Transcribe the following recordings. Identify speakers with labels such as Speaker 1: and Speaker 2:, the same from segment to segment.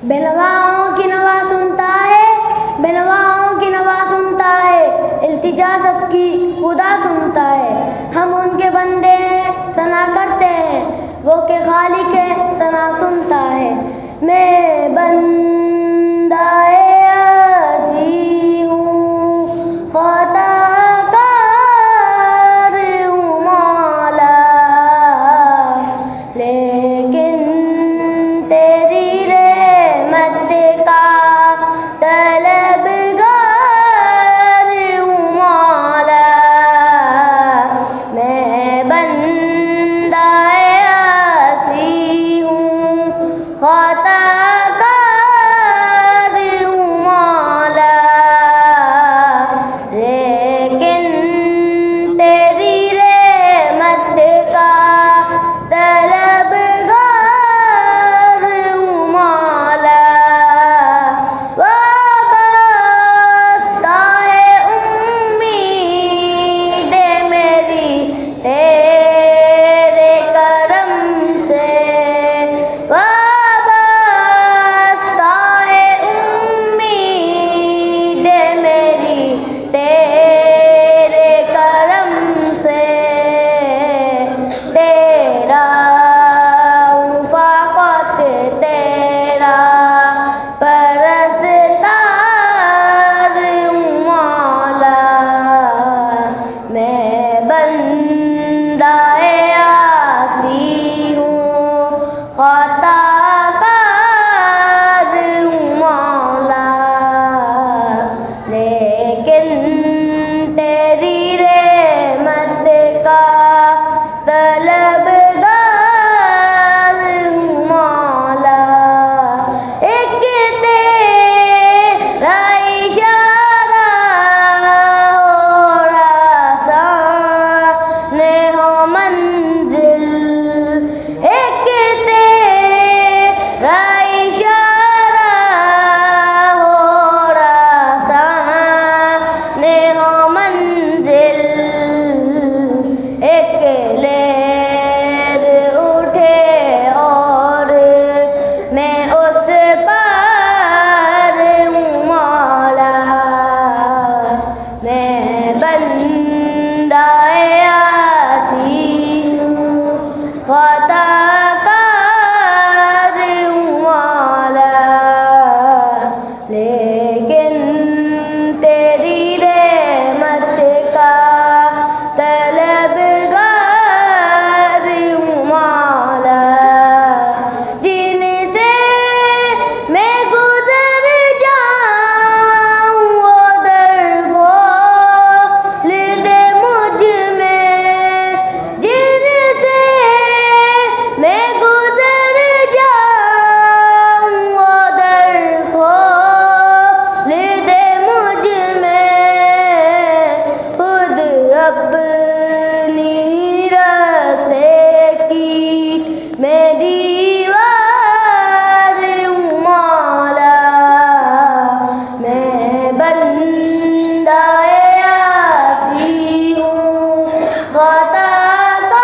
Speaker 1: बेनवाओं की नवा सुनता है, बेनवाओं की नवा सुनता है, इल्तिजा सबकी खुदा सुनता है। हम उनके बंदे हैं, सना करते हैं, वो के खालिक है, सना सुनता है। मैं बंदाए आसी हूँ, ख़ताकार हूँ मौला, लेकिन तेरी रहमत का तलबगार हूँ मौला। मैं बंदाए आसी हूँ, ख़ताकार हूँ मौला, लेकिन तेरी रहमत का तलबगार हूँ मौला। वाबस्ता है उम्मीद मेरी तेरे करम से, वाबस्ता है उम्मीद मेरी तेरे करम से। तेरा फ़क़त तेरा परस्तार हूँ मौला। मैं बंदाए आसी हूँ, ख़ताकार हूँ मौला, लेकिन तेरी रहमत का तलबगार हूँ मौला। एक तेरा इशारा हो रास्तान हो मंजिल, एक तेरा इशारा हो रास्तान हो मंजिल। एक लहर उठे और मैं उस पार हूँ मौला। मैं बंदाए आसी हूँ, ख़ताकार हूँ मौला, लेकिन तेरी रहमत का तलबगार हूँ मौला। जिनसे मैं गुज़र जाऊँ वो दर खोल दे मुझ में, जिनसे मैं गुज़र जाऊँ वो दर खोल दे मुझ में। खुद अपनी रास्ते की मैं दीवार हूँ मौला। मैं बंदाए आसी हूँ, ख़ताकार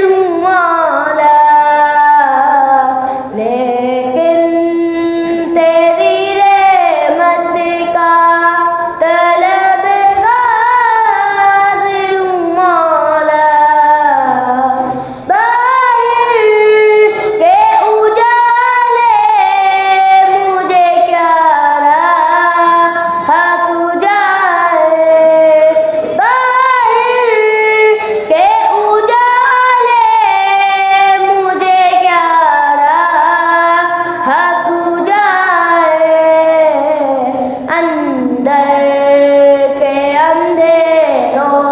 Speaker 1: हूँ मौला, लेकिन तेरी रहमत का तलबगार हूँ मौला। बाहर के उजाले मुझे क्या राह सुझाए, बाहर के उजाले मुझे क्या राह सुझाए। अंदर के अंधेरों